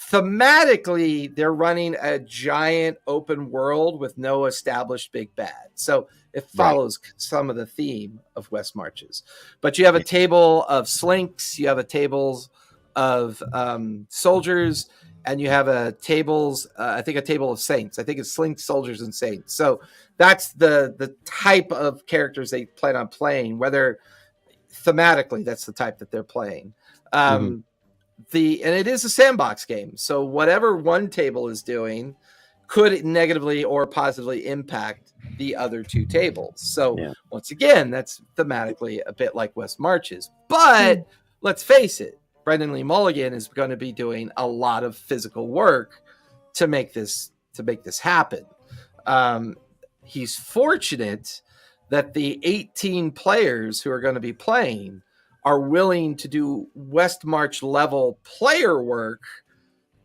Thematically, they're running a giant open world with no established big bad. So it follows some of the theme of West Marches. But you have a table of slinks, you have a tables of soldiers, and you have a table of saints. I think it's slinks, soldiers, and saints. So that's the type of characters they plan on playing, whether thematically that's the type that they're playing. And it is a sandbox game. So whatever one table is doing could negatively or positively impact the other 2 tables. So once again, that's thematically a bit like West Marches. But let's face it, Brendan Lee Mulligan is going to be doing a lot of physical work to make this happen. He's fortunate that the 18 players who are going to be playing are willing to do West March level player work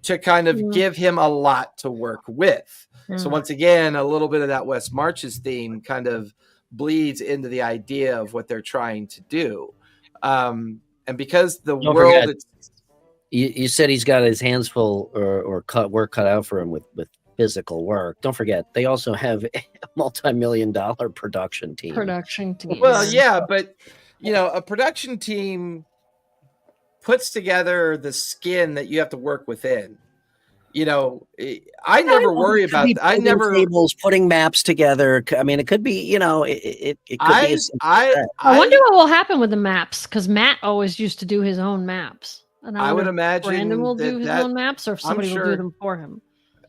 to kind of give him a lot to work with. So once again, a little bit of that West Marches theme kind of bleeds into the idea of what they're trying to do. And because the world, you said he's got his hands full or work cut out for him with physical work. Don't forget, they also have a multi-million-dollar production team. Well, yeah, but a production team puts together the skin that you have to work within. I never worry about. I never tables putting maps together. I mean, it could be. It could be. I wonder what will happen with the maps, because Matt always used to do his own maps. And I would imagine Brandon will do his own maps, or if somebody will do them for him.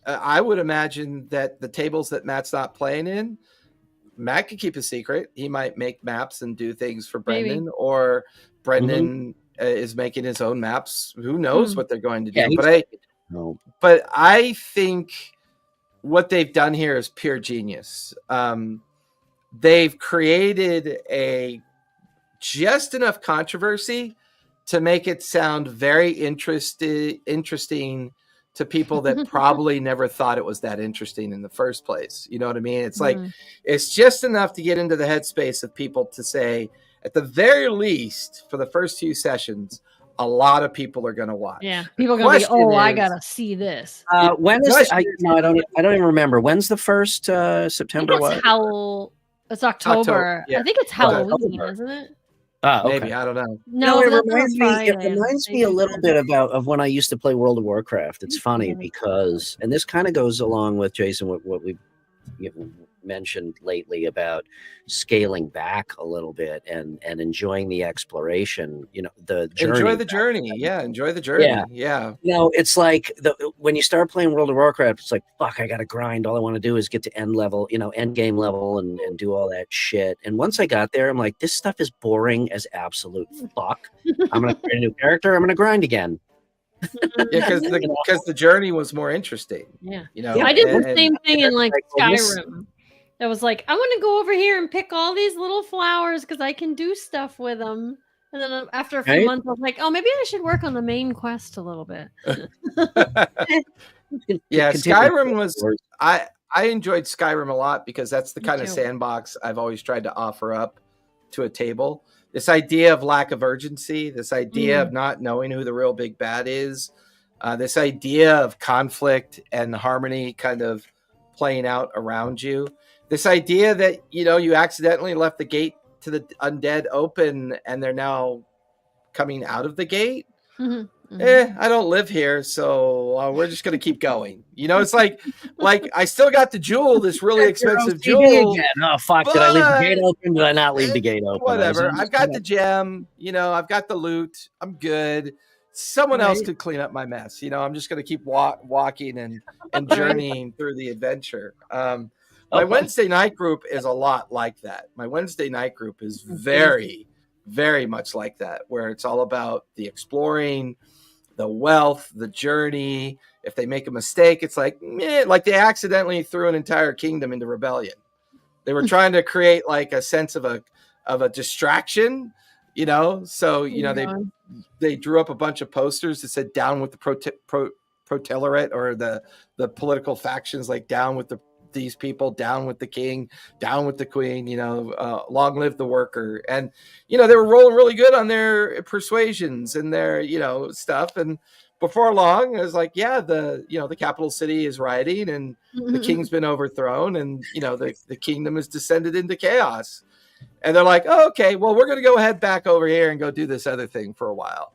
I would imagine that the tables that Matt's not playing in, Matt could keep a secret. He might make maps and do things for Brendan, or Brendan is making his own maps. Who knows what they're going to do? But I think what they've done here is pure genius. They've created just enough controversy to make it sound very interesting to people that probably never thought it was that interesting in the first place. You know what I mean? It's like, it's just enough to get into the headspace of people to say, at the very least, for the first few sessions, a lot of people are going to watch. Yeah, people are going to be, I got to see this. When is it? I don't even remember. When's the first September? It's October. Yeah. I think it's Halloween, isn't it? Okay. Maybe, I don't know. No, it reminds me a little bit of when I used to play World of Warcraft. It's funny because, and this kind of goes along with Jason, what we mentioned lately about scaling back a little bit and enjoying the exploration. The journey. Enjoy the journey. Yeah, enjoy the journey. Yeah. It's like when you start playing World of Warcraft, it's like, fuck, I gotta grind. All I want to do is get to end game level and do all that shit. And once I got there, I'm like, this stuff is boring as absolute fuck. I'm gonna create a new character. I'm gonna grind again. Yeah, because the journey was more interesting. Yeah. I did the same thing in like Skyrim. I was like, I want to go over here and pick all these little flowers because I can do stuff with them. And then after a few months, I was like, maybe I should work on the main quest a little bit. Yeah, Skyrim was. I enjoyed Skyrim a lot because that's the kind of sandbox I've always tried to offer up to a table. This idea of lack of urgency, this idea of not knowing who the real big bad is, this idea of conflict and harmony kind of playing out around you. This idea that, you accidentally left the gate to the undead open and they're now coming out of the gate. I don't live here, so we're just going to keep going. It's like I still got the jewel, this really expensive jewel. Oh, fuck, did I leave the gate open? Did I not leave the gate open? Whatever. I've got the gem, I've got the loot. I'm good. Someone else could clean up my mess. I'm just going to keep walking and journeying through the adventure. My Wednesday night group is a lot like that. My Wednesday night group is very, very much like that, where it's all about the exploring, the wealth, the journey. If they make a mistake, it's like they accidentally threw an entire kingdom into rebellion. They were trying to create like a sense of a distraction, So they drew up a bunch of posters that said "Down with the Protectorate" or the political factions, like "Down with these people, down with the king, down with the queen, long live the worker." And, they were rolling really good on their persuasions and their, stuff. And before long, it was like, the capital city is rioting and the king's been overthrown and, the kingdom has descended into chaos. And they're like, oh, okay, well, we're going to go head back over here and go do this other thing for a while.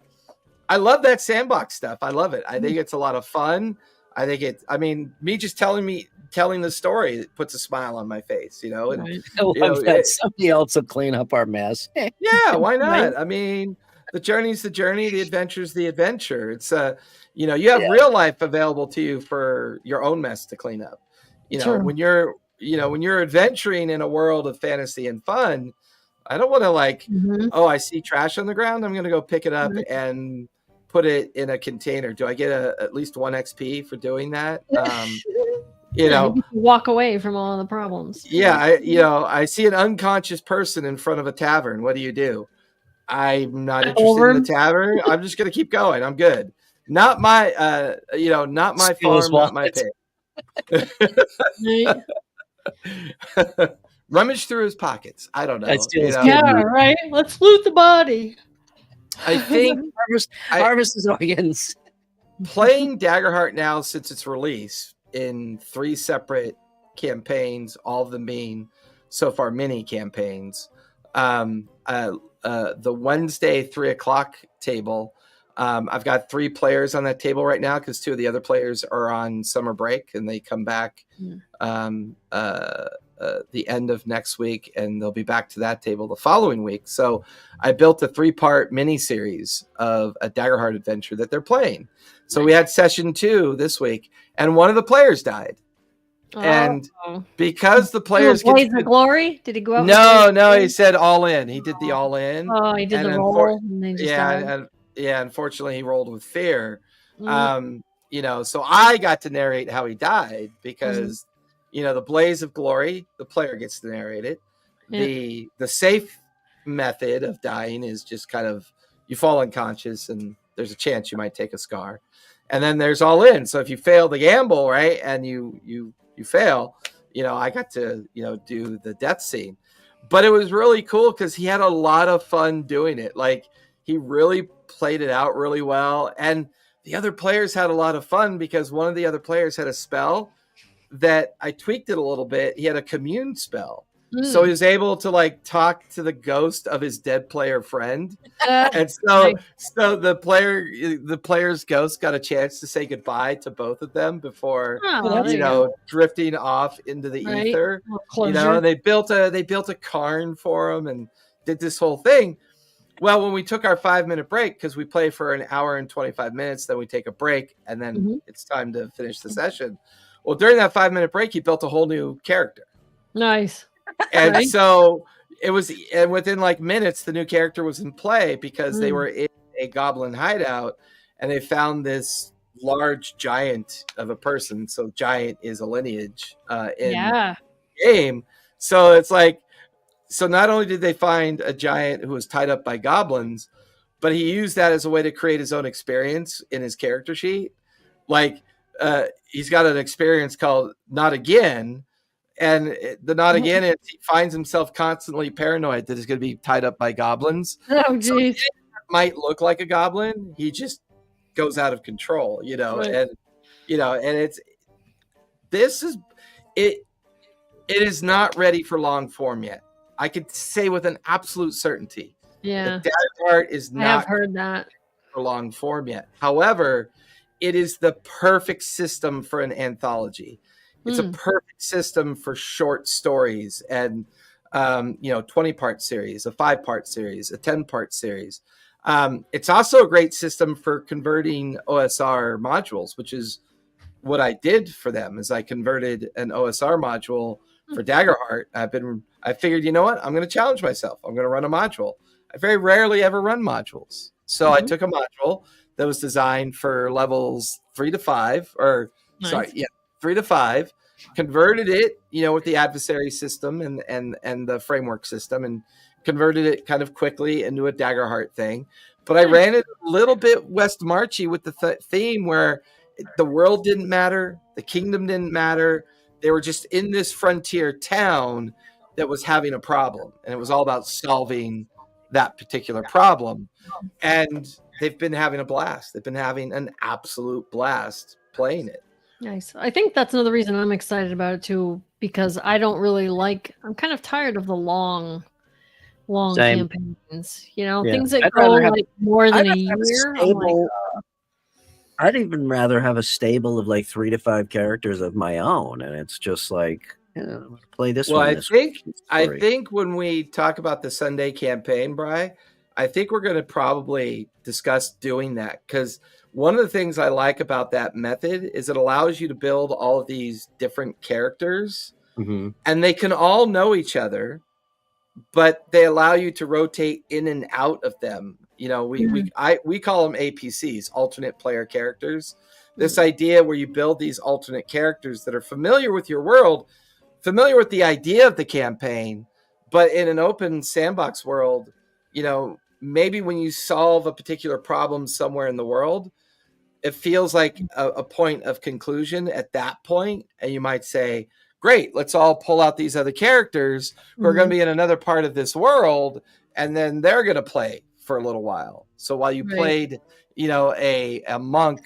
I love that sandbox stuff. I love it. I think it's a lot of fun. I think me just telling the story, it puts a smile on my face, and somebody else will clean up our mess. Yeah, why not? I mean, the journey's the journey, the adventure's the adventure. It's you have real life available to you for your own mess to clean up. When you're adventuring in a world of fantasy and fun, I don't want to I see trash on the ground, I'm going to go pick it up and put it in a container. Do I get at least 1 XP for doing that? Walk away from all the problems. Yeah, I see an unconscious person in front of a tavern. What do? I'm not interested in the tavern. I'm just going to keep going. I'm good. Not my, not my farm, not my pig. Rummage through his pockets. I don't know. Right. Let's loot the body. I think harvest his organs. Playing Daggerheart now since its release in 3 separate campaigns, all of them being so far mini campaigns. The Wednesday 3:00 table. I've got 3 players on that table right now because 2 of the other players are on summer break and they come back the end of next week, and they'll be back to that table the following week. So I built a 3-part mini series of a Daggerheart adventure that they're playing. So we had session 2 this week, and one of the players died. And because the players Blades of Glory, did he go out? No, he said all in. He did the all in. Oh, he did the roll. Unfortunately, he rolled with fear. So I got to narrate how he died because the Blaze of Glory, the player gets to narrate it. The safe method of dying is just kind of you fall unconscious, and there's a chance you might take a scar. And then there's all in. So if you fail the gamble, right, and you fail, I got to do the death scene. But it was really cool because he had a lot of fun doing it. Like, he really played it out really well, and the other players had a lot of fun because one of the other players had a spell that I tweaked it a little bit. He had a commune spell. So he was able to like talk to the ghost of his dead player friend. And so the player's ghost got a chance to say goodbye to both of them before drifting off into the ether. And they built a cairn for him and did this whole thing. Well, when we took our 5-minute break, because we play for an hour and 25 minutes, then we take a break, and then it's time to finish the session. Well, during that 5-minute break, he built a whole new character. Nice. And so it was, and within like minutes, the new character was in play because they were in a goblin hideout, and they found this large giant of a person. So giant is a lineage in the game. So it's like, so not only did they find a giant who was tied up by goblins, but he used that as a way to create his own experience in his character sheet. Like, he's got an experience called Not Again. And the Not Again is he finds himself constantly paranoid that he's going to be tied up by goblins. Oh, geez. So might look like a goblin. He just goes out of control, and, and it is not ready for long form yet. I could say with an absolute certainty. Yeah. The Daggerheart is not I have heard that for long form yet. However, it is the perfect system for an anthology. It's a perfect system for short stories and 20-part series, a 5-part series, a 10-part series. It's also a great system for converting OSR modules, which is what I did for them. Is I converted an OSR module for Daggerheart. I figured, you know what? I'm going to challenge myself. I'm going to run a module. I very rarely ever run modules. So I took a module that was designed for levels 3 to 5, or 3 to 5, converted it, with the adversary system and the framework system, and converted it kind of quickly into a Daggerheart thing. But I ran it a little bit West Marchy with the theme where the world didn't matter, the kingdom didn't matter. They were just in this frontier town that was having a problem, and it was all about solving that particular problem. And they've been having a blast. They've been having an absolute blast playing it. Nice. I think that's another reason I'm excited about it too, because I don't really I'm kind of tired of the long Same. campaigns. Things that go like more than a year. I'd even rather have a stable of like 3 to 5 characters of my own, and it's just like, play this one. I think when we talk about the Sunday campaign, Bri, I think we're going to probably discuss doing that, because one of the things I like about that method is it allows you to build all of these different characters, and they can all know each other, but they allow you to rotate in and out of them. We call them APCs, alternate player characters. This idea where you build these alternate characters that are familiar with your world, familiar with the idea of the campaign, but in an open sandbox world, maybe when you solve a particular problem somewhere in the world, it feels like a point of conclusion at that point. And you might say, great, let's all pull out these other characters who are going to be in another part of this world, and then they're going to play for a little while. So while you played, a monk,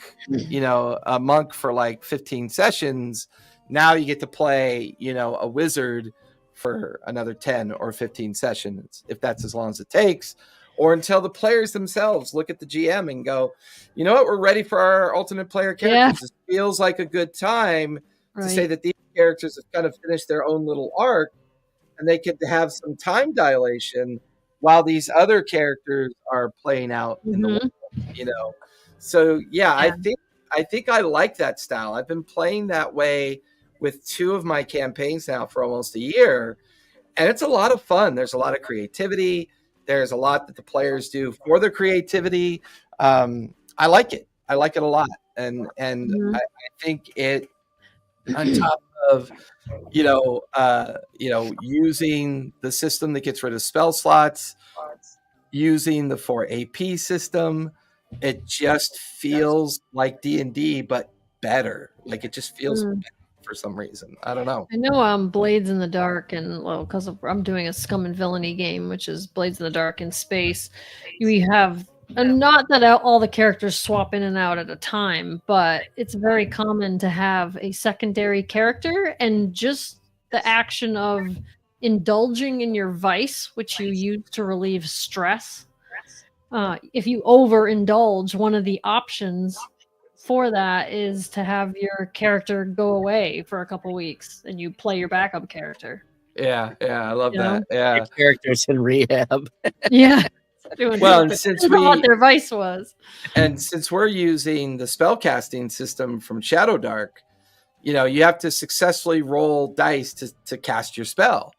a monk for like 15 sessions, now you get to play, a wizard for another 10 or 15 sessions, if that's as long as it takes, or until the players themselves look at the GM and go, you know what, we're ready for our alternate player characters. It feels like a good time to say that these characters have kind of finished their own little arc, and they could have some time dilation while these other characters are playing out in the world, So I think I like that style. I've been playing that way with 2 of my campaigns now for almost a year, and it's a lot of fun. There's a lot of creativity. There's a lot that the players do for their creativity. I like it. I like it a lot, and I think it, on top of using the system that gets rid of spell slots, using the 4 AP system. It just feels like D&D, but better. Like it just feels better for some reason. I don't know. I know Blades in the Dark, and because I'm doing a Scum and Villainy game, which is Blades in the Dark in space. We have, and not that all the characters swap in and out at a time, but it's very common to have a secondary character, and just the action of indulging in your vice, which you use to relieve stress. If you overindulge, one of the options for that is to have your character go away for a couple weeks and you play your backup character. Yeah, I love You that. know? Yeah, Your characters in rehab. Yeah. Well, and since what their vice was, and since we're using the spellcasting system from Shadow Dark, you have to successfully roll dice to cast your spell.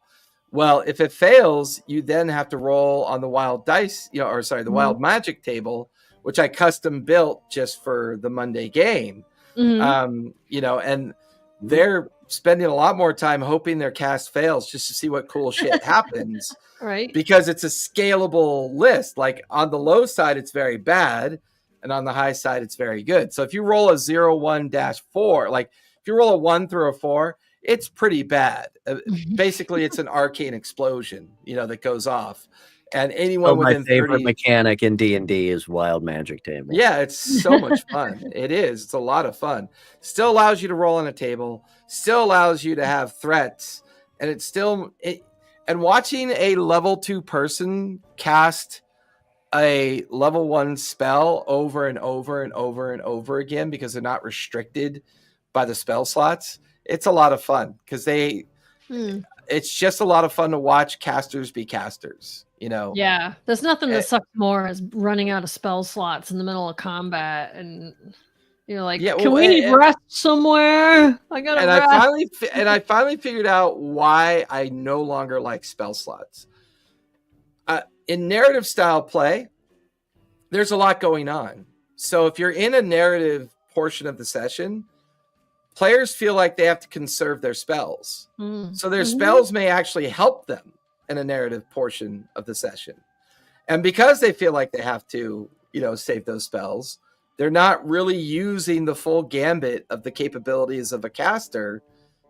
Well, if it fails, you then have to roll on the wild dice, the wild magic table, which I custom built just for the Monday game. And they're spending a lot more time hoping their cast fails just to see what cool shit happens. Right. Because it's a scalable list. Like on the low side, it's very bad. And on the high side, it's very good. So if you roll a 0-1-4, like if you roll a 1 through a 4, it's pretty bad. Basically, it's an arcane explosion, that goes off. And anyone within my favorite 30... mechanic in D&D is wild magic table. Yeah, it's so much fun. It is. It's a lot of fun. Still allows you to roll on a table. Still allows you to have threats. And and watching a level 2 person cast a level 1 spell over and over and over and over again because they're not restricted by the spell slots. It's a lot of fun because it's just a lot of fun to watch casters be casters, Yeah, there's nothing that sucks more as running out of spell slots in the middle of combat, and you're like, can we rest somewhere? I gotta rest. I finally figured out why I no longer like spell slots. In narrative style play, there's a lot going on. So if you're in a narrative portion of the session, players feel like they have to conserve their spells. So their spells may actually help them in a narrative portion of the session. And because they feel like they have to, save those spells, they're not really using the full gambit of the capabilities of a caster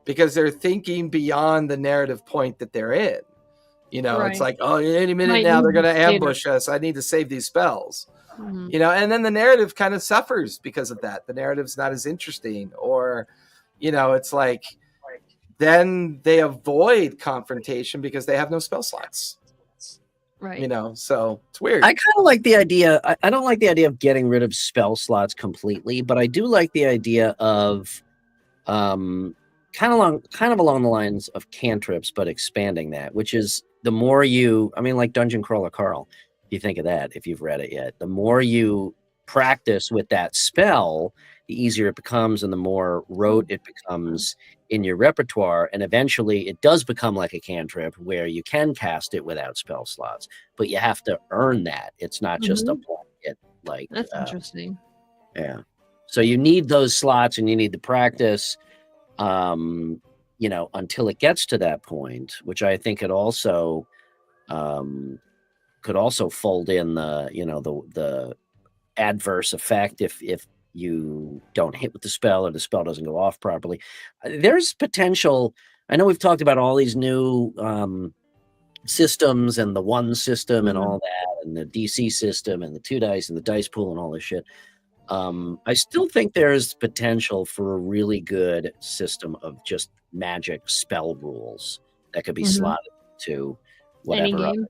because they're thinking beyond the narrative point that they're in. It's like, oh, any minute now they're going to ambush us. I need to save these spells. And then the narrative kind of suffers because of that. The narrative's not as interesting, or, it's like, then they avoid confrontation because they have no spell slots. Right. So it's weird. I kind of like the idea. I don't like the idea of getting rid of spell slots completely, but I do like the idea of, kind of along the lines of cantrips, but expanding that, which is the more like Dungeon Crawler Carl, if you think of that, if you've read it yet, the more you practice with that spell, the easier it becomes and the more rote it becomes in your repertoire. And eventually it does become like a cantrip where you can cast it without spell slots, but you have to earn that. It's not just a blanket. Like that's interesting. Yeah. So you need those slots and you need the practice, until it gets to that point, which I think it also could also fold in the adverse effect if you don't hit with the spell or the spell doesn't go off properly. There's potential. I know we've talked about all these new systems and the one system and all that, and the DC system and the 2 dice and the dice pool and all this shit. I still think there's potential for a really good system of just magic spell rules that could be slotted to whatever. Any game?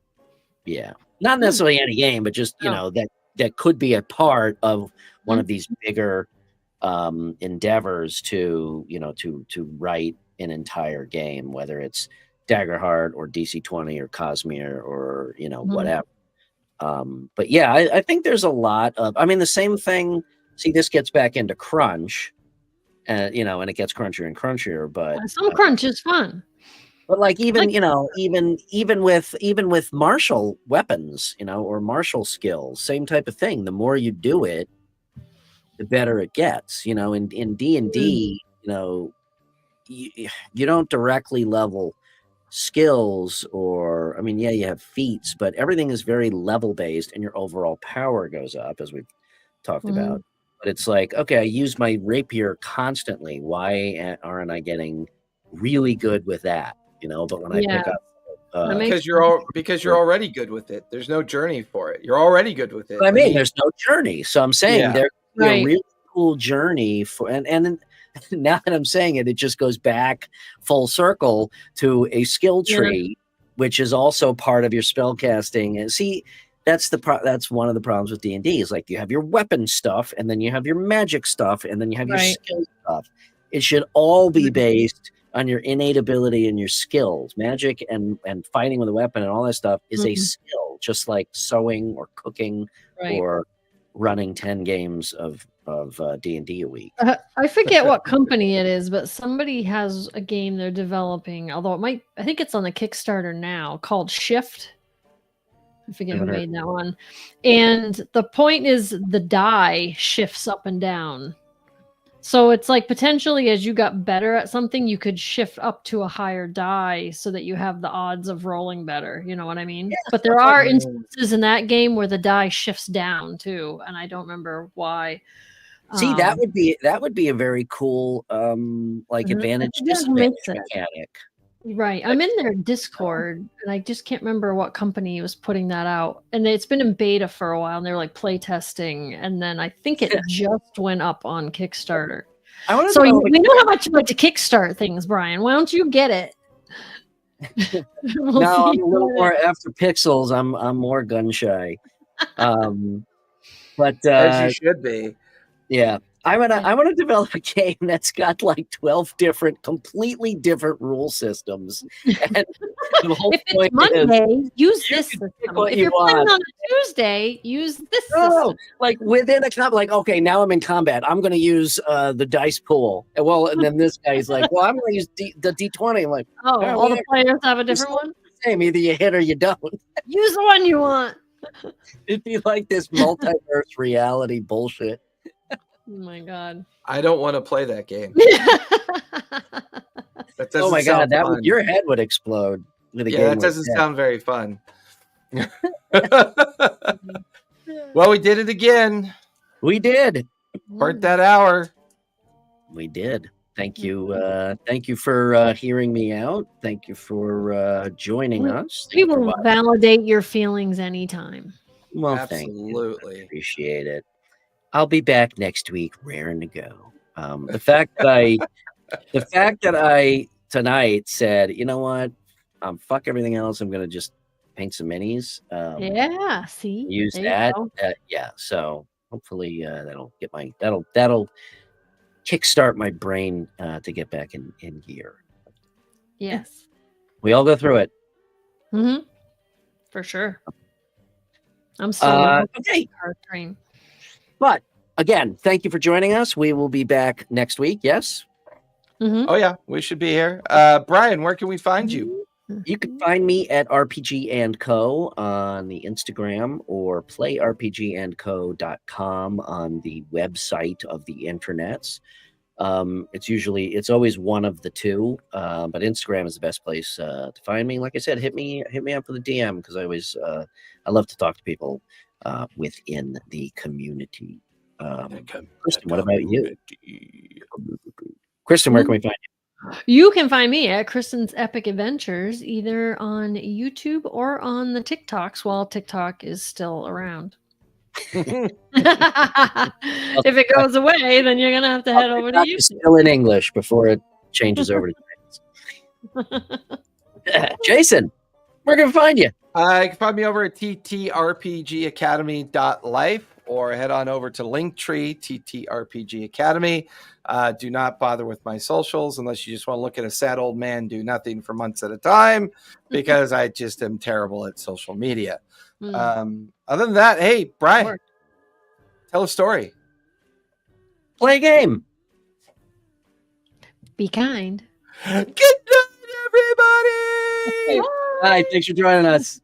Yeah, not necessarily any game, but just that could be a part of one of these bigger endeavors to write an entire game, whether it's Daggerheart or DC-20 or Cosmere or whatever. But yeah, I think there's a lot of, the same thing. See, this gets back into crunch, and it gets crunchier and crunchier. But some crunch is fun. But like even with martial weapons, or martial skills, same type of thing. The more you do it, the better it gets. In D&D, you don't directly level skills or, I mean, yeah, you have feats, but everything is very level based and your overall power goes up, as we've talked about. But it's like, okay, I use my rapier constantly. Why aren't I getting really good with that? You know, but when I pick up, because you're already good with it. There's no journey for it. You're already good with it. I mean, there's no journey. So I'm saying there's a really cool journey for, and now that I'm saying it, it just goes back full circle to a skill tree, which is also part of your spell casting. And see, that's one of the problems with D&D is like you have your weapon stuff, and then you have your magic stuff, and then you have your skill stuff. It should all be based on your innate ability and your skills. Magic and fighting with a weapon and all that stuff is a skill, just like sewing or cooking or running 10 games of D&D a week. I forget what company it is, but somebody has a game they're developing, although I think it's on the Kickstarter now, called Shift. I forget who made that one. And the point is the die shifts up and down. So it's like potentially as you got better at something, you could shift up to a higher die so that you have the odds of rolling better. You know what I mean? Yeah, but there are instances in that game where the die shifts down too, and I don't remember why. See, that would be a very cool advantage disadvantage mechanic. Right. I'm in their Discord and I just can't remember what company was putting that out. And it's been in beta for a while and they were like play testing. And then I think it just went up on Kickstarter. So we know how much you like to kickstart things, Brian. Why don't you get it? No, I'm a little more after pixels. I'm more gun shy. But as you should be. Yeah. I want to develop a game that's got like 12 completely different rule systems. And the whole if it's Monday, use this system. If you're playing on a Tuesday, use this system. Like within a combat, like, okay, now I'm in combat. I'm going to use the dice pool. Well, and then this guy's like, well, I'm going to use the D20. I'm like, all the players have a different one? Same. Either you hit or you don't. Use the one you want. It'd be like this multiverse reality bullshit. Oh my god! I don't want to play that game. Oh my god! Your head would explode. That doesn't sound very fun. Well, we did it again. We did. Burnt that hour. We did. Thank you. Thank you for hearing me out. Thank you for joining us. We will validate your feelings anytime. Well, absolutely. Thank you. Appreciate it. I'll be back next week, raring to go. The fact that I tonight said, you know what, fuck everything else. I'm gonna just paint some minis. See, use that. So hopefully that'll kickstart my brain to get back in gear. Yes, we all go through it. Mm-hmm. For sure. I'm still okay. Hard train. But again, thank you for joining us. We will be back next week. Yes. Mm-hmm. Oh yeah, we should be here. Brian, where can we find you? You can find me at RPG&Co on the Instagram or playrpgandco.com on the website of the internets. It's always one of the two, but Instagram is the best place to find me. Like I said, hit me up with a DM because I love to talk to people within the community. Kristen, what about you? Kristen, where can we find you? You can find me at Kristen's Epic Adventures, either on YouTube or on the TikToks while TikTok is still around. If it goes away, then you're going to have to head over to YouTube. Still in English before it changes over to Chinese. Jason, where can we find you? You can find me over at ttrpgacademy.life or head on over to Linktree, TTRPG Academy. Do not bother with my socials unless you just want to look at a sad old man do nothing for months at a time, because I just am terrible at social media. Other than that, hey, Brian, tell a story. Play a game. Be kind. Good night, everybody. Bye. Thanks for joining us.